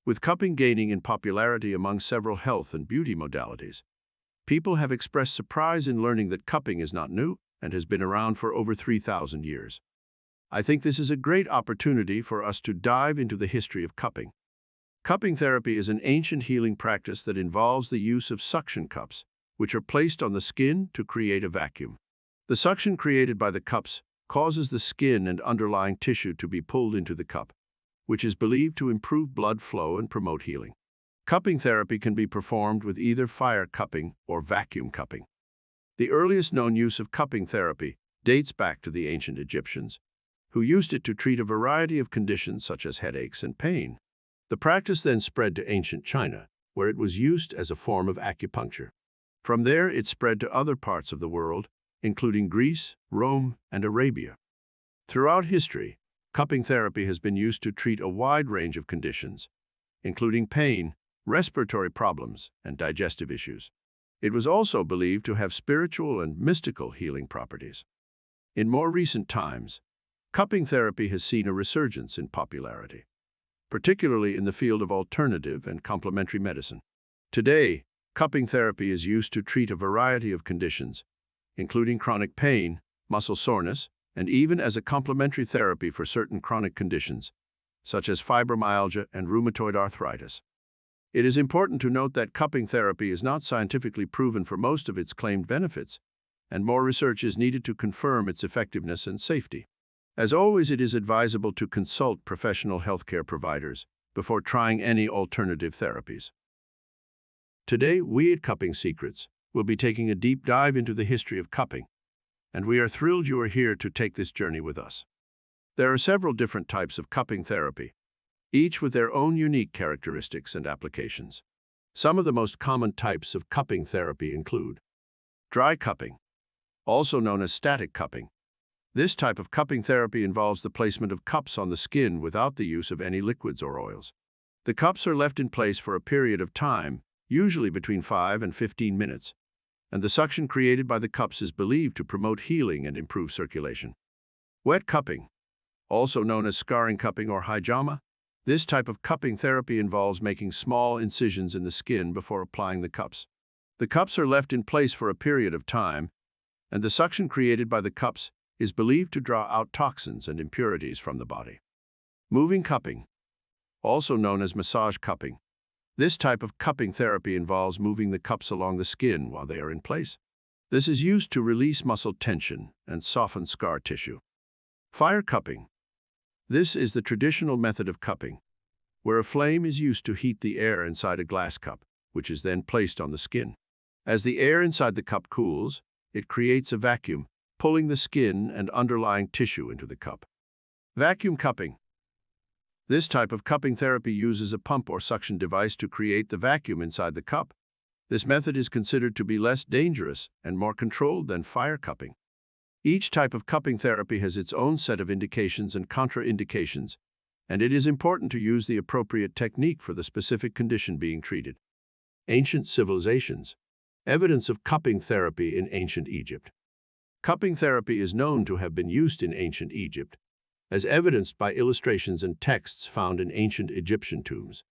With cupping gaining in popularity among several health and beauty modalities, people have expressed surprise in learning that cupping is not new and has been around for over 3,000 years. I think this is a great opportunity for us to dive into the history of cupping. Cupping therapy is an ancient healing practice that involves the use of suction cups, which are placed on the skin to create a vacuum. The suction created by the cups causes the skin and underlying tissue to be pulled into the cup, which is believed to improve blood flow and promote healing. Cupping therapy can be performed with either fire cupping or vacuum cupping. The earliest known use of cupping therapy dates back to the ancient Egyptians, who used it to treat a variety of conditions such as headaches and pain. The practice then spread to ancient China, where it was used as a form of acupuncture. From there, it spread to other parts of the world, including Greece, Rome, and Arabia. Throughout history, cupping therapy has been used to treat a wide range of conditions, including pain, respiratory problems, and digestive issues. It was also believed to have spiritual and mystical healing properties. In more recent times, cupping therapy has seen a resurgence in popularity, particularly in the field of alternative and complementary medicine. Today, cupping therapy is used to treat a variety of conditions, including chronic pain, muscle soreness, and even as a complementary therapy for certain chronic conditions, such as fibromyalgia and rheumatoid arthritis. It is important to note that cupping therapy is not scientifically proven for most of its claimed benefits, and more research is needed to confirm its effectiveness and safety. As always, it is advisable to consult professional healthcare providers before trying any alternative therapies. Today, we at Cupping Secrets will be taking a deep dive into the history of cupping, and we are thrilled you are here to take this journey with us. There are several different types of cupping therapy, each with their own unique characteristics and applications. Some of the most common types of cupping therapy include dry cupping, also known as static cupping. This type of cupping therapy involves the placement of cups on the skin without the use of any liquids or oils. The cups are left in place for a period of time, usually between 5 and 15 minutes, and the suction created by the cups is believed to promote healing and improve circulation. Wet cupping, also known as scarring cupping or hijama. This type of cupping therapy involves making small incisions in the skin before applying the cups. The cups are left in place for a period of time, and the suction created by the cups is believed to draw out toxins and impurities from the body. Moving cupping, also known as massage cupping. This type of cupping therapy involves moving the cups along the skin while they are in place. This is used to release muscle tension and soften scar tissue. Fire cupping. This is the traditional method of cupping, where a flame is used to heat the air inside a glass cup, which is then placed on the skin. As the air inside the cup cools, it creates a vacuum, pulling the skin and underlying tissue into the cup. Vacuum cupping. This type of cupping therapy uses a pump or suction device to create the vacuum inside the cup. This method is considered to be less dangerous and more controlled than fire cupping. Each type of cupping therapy has its own set of indications and contraindications, and it is important to use the appropriate technique for the specific condition being treated. Ancient civilizations. Evidence of cupping therapy in ancient Egypt. Cupping therapy is known to have been used in ancient Egypt, as evidenced by illustrations and texts found in ancient Egyptian tombs.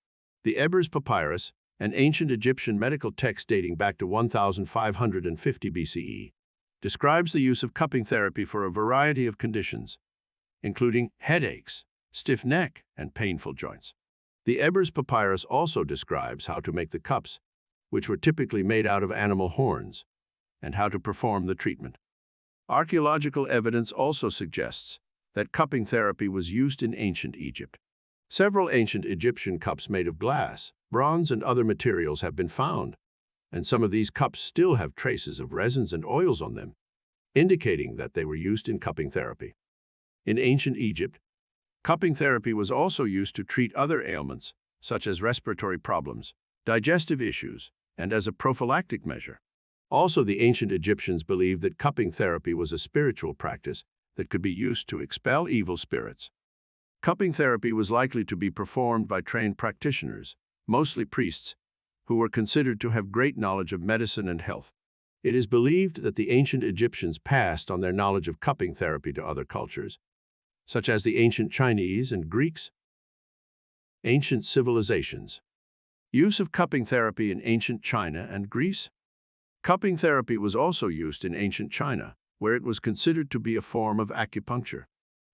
The Ebers Papyrus, an ancient Egyptian medical text dating back to 1550 BCE, describes the use of cupping therapy for a variety of conditions, including headaches, stiff neck, and painful joints. The Ebers Papyrus also describes how to make the cups, which were typically made out of animal horns, and how to perform the treatment. Archaeological evidence also suggests that cupping therapy was used in ancient Egypt. Several ancient Egyptian cups made of glass, bronze, and other materials have been found, and some of these cups still have traces of resins and oils on them, indicating that they were used in cupping therapy. In ancient Egypt, cupping therapy was also used to treat other ailments, such as respiratory problems, digestive issues, and as a prophylactic measure. Also, the ancient Egyptians believed that cupping therapy was a spiritual practice that could be used to expel evil spirits. Cupping therapy was likely to be performed by trained practitioners, mostly priests, who were considered to have great knowledge of medicine and health. It is believed that the ancient Egyptians passed on their knowledge of cupping therapy to other cultures, such as the ancient Chinese and Greeks. Ancient civilizations. Use of cupping therapy in ancient China and Greece. Cupping therapy was also used in ancient China, where it was considered to be a form of acupuncture.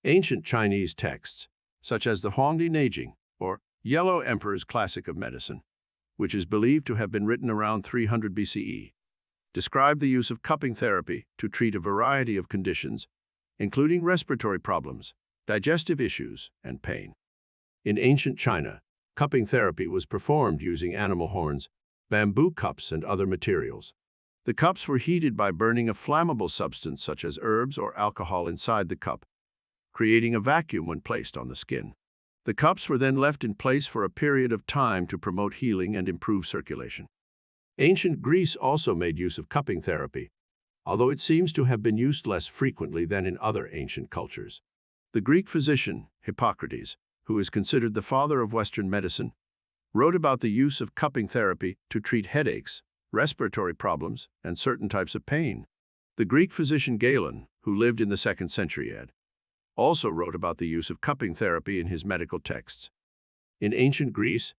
Ancient Chinese texts, such as the Huangdi Neijing, or Yellow Emperor's Classic of Medicine, which is believed to have been written around 300 BCE, describe the use of cupping therapy to treat a variety of conditions, including respiratory problems, digestive issues, and pain. In ancient China, cupping therapy was performed using animal horns, bamboo cups, and other materials. The cups were heated by burning a flammable substance such as herbs or alcohol inside the cup, creating a vacuum when placed on the skin. The cups were then left in place for a period of time to promote healing and improve circulation. Ancient Greece also made use of cupping therapy, although it seems to have been used less frequently than in other ancient cultures. The Greek physician, Hippocrates, who is considered the father of Western medicine, wrote about the use of cupping therapy to treat headaches, respiratory problems, and certain types of pain. The Greek physician Galen, who lived in the 2nd century AD, also wrote about the use of cupping therapy in his medical texts. In ancient Greece,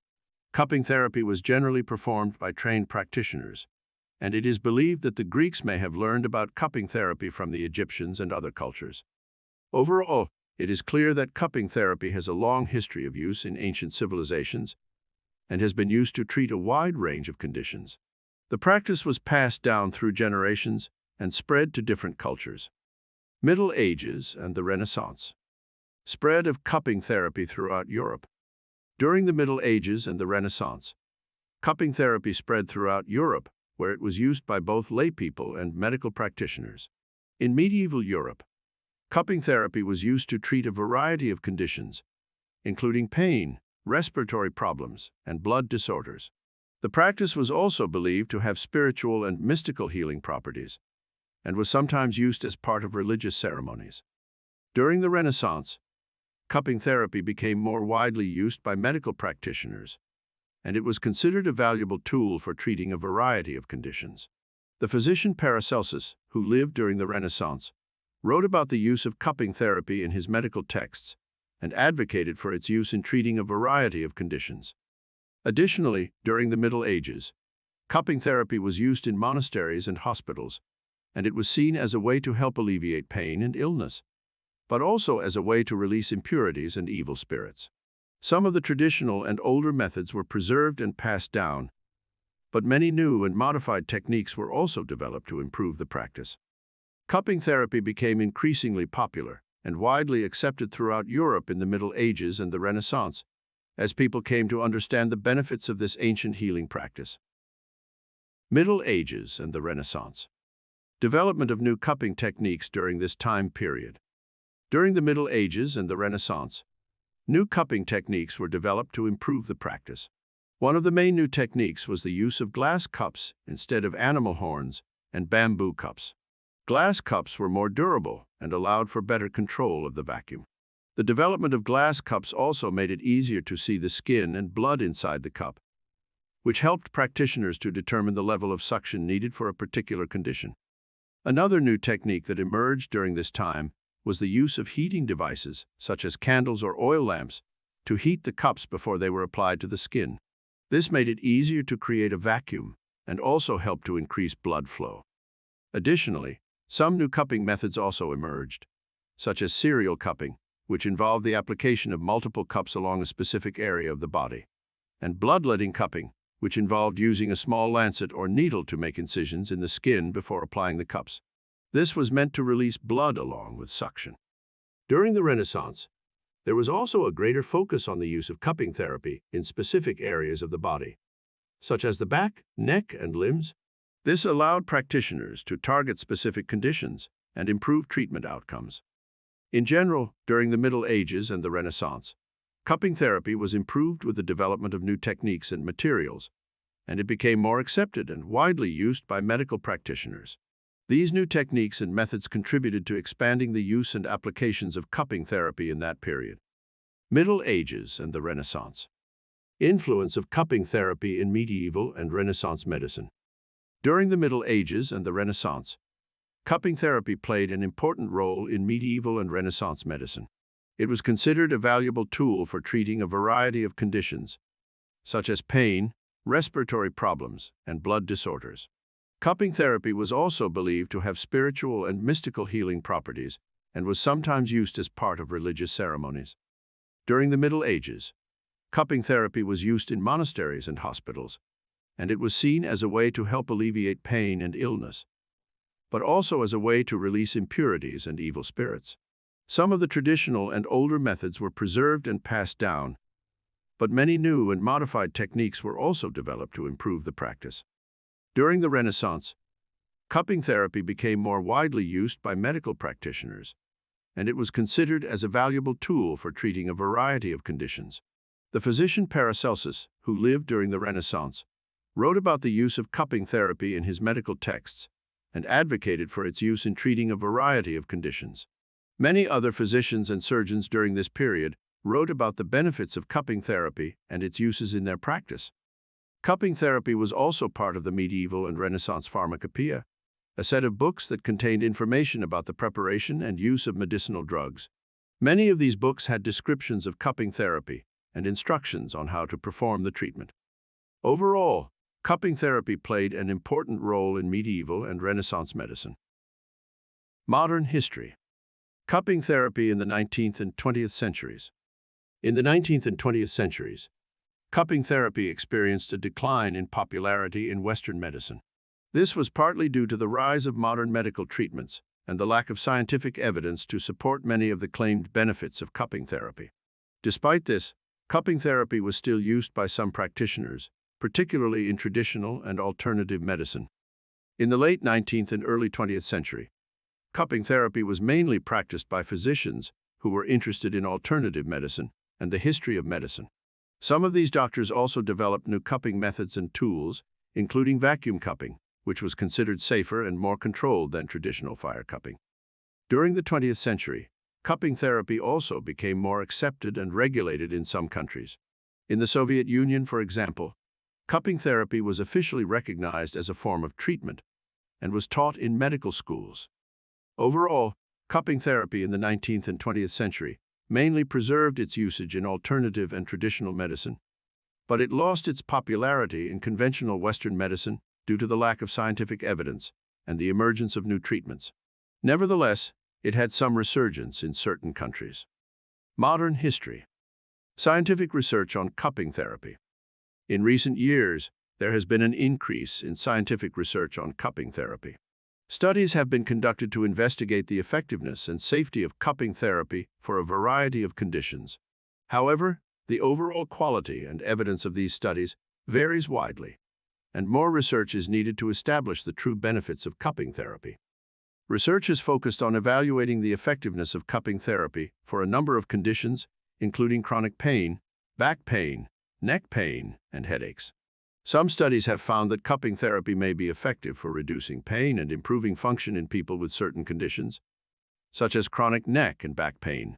cupping therapy was generally performed by trained practitioners, and it is believed that the Greeks may have learned about cupping therapy from the Egyptians and other cultures. Overall, it is clear that cupping therapy has a long history of use in ancient civilizations and has been used to treat a wide range of conditions. The practice was passed down through generations and spread to different cultures. Middle Ages and the Renaissance. Spread of cupping therapy throughout Europe. During the Middle Ages and the Renaissance, cupping therapy spread throughout Europe, where it was used by both laypeople and medical practitioners. In medieval Europe, cupping therapy was used to treat a variety of conditions, including pain, respiratory problems, and blood disorders. The practice was also believed to have spiritual and mystical healing properties, and was sometimes used as part of religious ceremonies. During the Renaissance, cupping therapy became more widely used by medical practitioners, and it was considered a valuable tool for treating a variety of conditions. The physician Paracelsus, who lived during the Renaissance, wrote about the use of cupping therapy in his medical texts and advocated for its use in treating a variety of conditions. Additionally, during the Middle Ages, cupping therapy was used in monasteries and hospitals, and it was seen as a way to help alleviate pain and illness, but also as a way to release impurities and evil spirits. Some of the traditional and older methods were preserved and passed down, but many new and modified techniques were also developed to improve the practice. Cupping therapy became increasingly popular and widely accepted throughout Europe in the Middle Ages and the Renaissance, as people came to understand the benefits of this ancient healing practice. Middle Ages and the Renaissance. Development of new cupping techniques during this time period. During the Middle Ages and the Renaissance, new cupping techniques were developed to improve the practice. One of the main new techniques was the use of glass cups instead of animal horns and bamboo cups. Glass cups were more durable and allowed for better control of the vacuum. The development of glass cups also made it easier to see the skin and blood inside the cup, which helped practitioners to determine the level of suction needed for a particular condition. Another new technique that emerged during this time was the use of heating devices, such as candles or oil lamps, to heat the cups before they were applied to the skin. This made it easier to create a vacuum and also helped to increase blood flow. Additionally, some new cupping methods also emerged, such as serial cupping, which involved the application of multiple cups along a specific area of the body, and bloodletting cupping, which involved using a small lancet or needle to make incisions in the skin before applying the cups. This was meant to release blood along with suction. During the Renaissance, there was also a greater focus on the use of cupping therapy in specific areas of the body, such as the back, neck, and limbs. This allowed practitioners to target specific conditions and improve treatment outcomes. In general, during the Middle Ages and the Renaissance, cupping therapy was improved with the development of new techniques and materials, and it became more accepted and widely used by medical practitioners. These new techniques and methods contributed to expanding the use and applications of cupping therapy in that period. Middle Ages and the Renaissance. Influence of cupping therapy in medieval and Renaissance medicine. During the Middle Ages and the Renaissance, cupping therapy played an important role in medieval and Renaissance medicine. It was considered a valuable tool for treating a variety of conditions, such as pain, respiratory problems, and blood disorders. Cupping therapy was also believed to have spiritual and mystical healing properties and was sometimes used as part of religious ceremonies. During the Middle Ages, cupping therapy was used in monasteries and hospitals, and it was seen as a way to help alleviate pain and illness, but also as a way to release impurities and evil spirits. Some of the traditional and older methods were preserved and passed down, but many new and modified techniques were also developed to improve the practice. During the Renaissance, cupping therapy became more widely used by medical practitioners, and it was considered as a valuable tool for treating a variety of conditions. The physician Paracelsus, who lived during the Renaissance, wrote about the use of cupping therapy in his medical texts and advocated for its use in treating a variety of conditions. Many other physicians and surgeons during this period wrote about the benefits of cupping therapy and its uses in their practice. Cupping therapy was also part of the medieval and Renaissance pharmacopoeia, a set of books that contained information about the preparation and use of medicinal drugs. Many of these books had descriptions of cupping therapy and instructions on how to perform the treatment. Overall, cupping therapy played an important role in medieval and Renaissance medicine. Modern history. Cupping therapy in the 19th and 20th centuries. In the 19th and 20th centuries, cupping therapy experienced a decline in popularity in Western medicine. This was partly due to the rise of modern medical treatments and the lack of scientific evidence to support many of the claimed benefits of cupping therapy. Despite this, cupping therapy was still used by some practitioners, particularly in traditional and alternative medicine. In the late 19th and early 20th century, cupping therapy was mainly practiced by physicians who were interested in alternative medicine and the history of medicine. Some of these doctors also developed new cupping methods and tools, including vacuum cupping, which was considered safer and more controlled than traditional fire cupping. During the 20th century, cupping therapy also became more accepted and regulated in some countries. In the Soviet Union, for example, cupping therapy was officially recognized as a form of treatment and was taught in medical schools. Overall, cupping therapy in the 19th and 20th century mainly preserved its usage in alternative and traditional medicine, but it lost its popularity in conventional Western medicine due to the lack of scientific evidence and the emergence of new treatments. Nevertheless, it had some resurgence in certain countries. Modern history. Scientific research on cupping therapy. In recent years, there has been an increase in scientific research on cupping therapy. Studies have been conducted to investigate the effectiveness and safety of cupping therapy for a variety of conditions. However, the overall quality and evidence of these studies varies widely, and more research is needed to establish the true benefits of cupping therapy. Research is focused on evaluating the effectiveness of cupping therapy for a number of conditions, including chronic pain, back pain, neck pain, and headaches. Some studies have found that cupping therapy may be effective for reducing pain and improving function in people with certain conditions, such as chronic neck and back pain.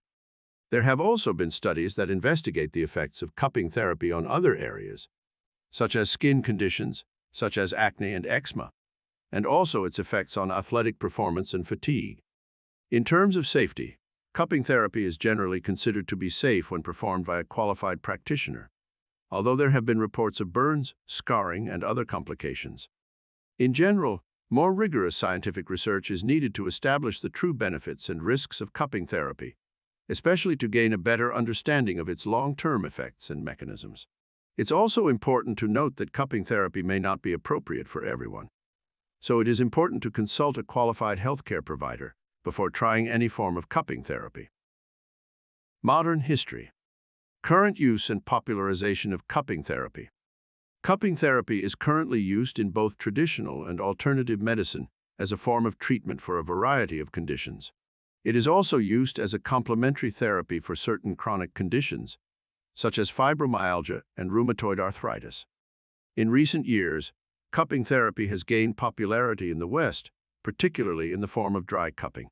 There have also been studies that investigate the effects of cupping therapy on other areas, such as skin conditions, such as acne and eczema, and also its effects on athletic performance and fatigue. In terms of safety, cupping therapy is generally considered to be safe when performed by a qualified practitioner, although there have been reports of burns, scarring, and other complications. In general, more rigorous scientific research is needed to establish the true benefits and risks of cupping therapy, especially to gain a better understanding of its long-term effects and mechanisms. It's also important to note that cupping therapy may not be appropriate for everyone, so it is important to consult a qualified healthcare provider before trying any form of cupping therapy. Modern history. Current use and popularization of cupping therapy. Cupping therapy is currently used in both traditional and alternative medicine as a form of treatment for a variety of conditions. It is also used as a complementary therapy for certain chronic conditions, such as fibromyalgia and rheumatoid arthritis. In recent years, cupping therapy has gained popularity in the West, particularly in the form of dry cupping.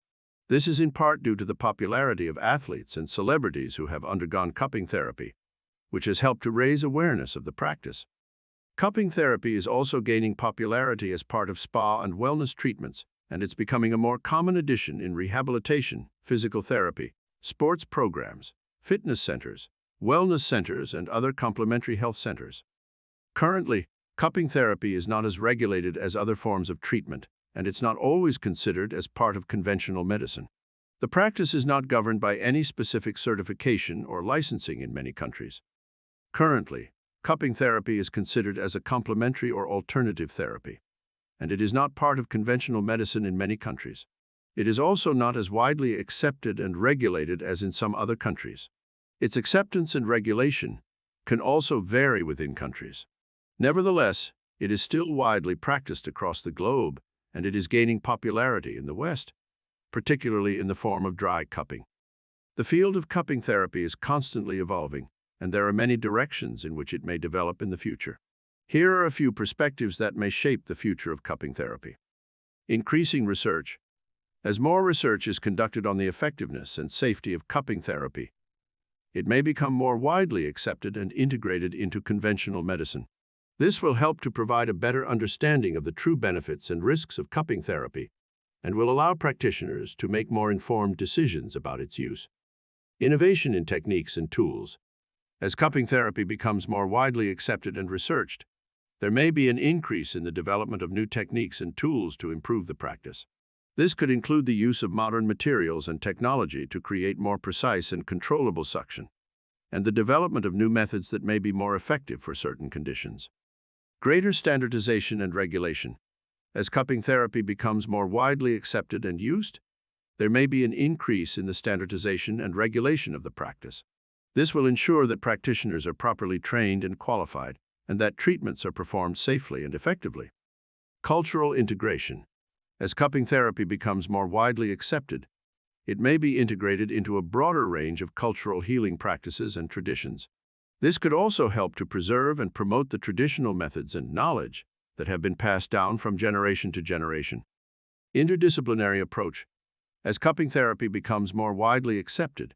This is in part due to the popularity of athletes and celebrities who have undergone cupping therapy, which has helped to raise awareness of the practice. Cupping therapy is also gaining popularity as part of spa and wellness treatments, and it's becoming a more common addition in rehabilitation, physical therapy, sports programs, fitness centers, wellness centers, and other complementary health centers. Currently, cupping therapy is not as regulated as other forms of treatment, and it's not always considered as part of conventional medicine. The practice is not governed by any specific certification or licensing in many countries. Currently, cupping therapy is considered as a complementary or alternative therapy, and it is not part of conventional medicine in many countries. It is also not as widely accepted and regulated as in some other countries. Its acceptance and regulation can also vary within countries. Nevertheless, it is still widely practiced across the globe, and it is gaining popularity in the West, particularly in the form of dry cupping. The field of cupping therapy is constantly evolving, and there are many directions in which it may develop in the future. Here are a few perspectives that may shape the future of cupping therapy. Increasing research. As more research is conducted on the effectiveness and safety of cupping therapy, it may become more widely accepted and integrated into conventional medicine. This will help to provide a better understanding of the true benefits and risks of cupping therapy, and will allow practitioners to make more informed decisions about its use. Innovation in techniques and tools. As cupping therapy becomes more widely accepted and researched, there may be an increase in the development of new techniques and tools to improve the practice. This could include the use of modern materials and technology to create more precise and controllable suction, and the development of new methods that may be more effective for certain conditions. Greater standardization and regulation. As cupping therapy becomes more widely accepted and used, there may be an increase in the standardization and regulation of the practice. This will ensure that practitioners are properly trained and qualified, and that treatments are performed safely and effectively. Cultural integration. As cupping therapy becomes more widely accepted, it may be integrated into a broader range of cultural healing practices and traditions. This could also help to preserve and promote the traditional methods and knowledge that have been passed down from generation to generation. Interdisciplinary approach. As cupping therapy becomes more widely accepted,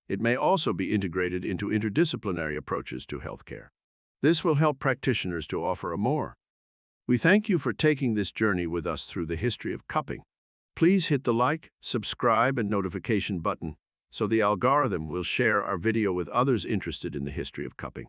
it may also be integrated into interdisciplinary approaches to healthcare. This will help practitioners to offer a more. We thank you for taking this journey with us through the history of cupping. Please hit the like, subscribe, and notification button so the algorithm will share our video with others interested in the history of cupping.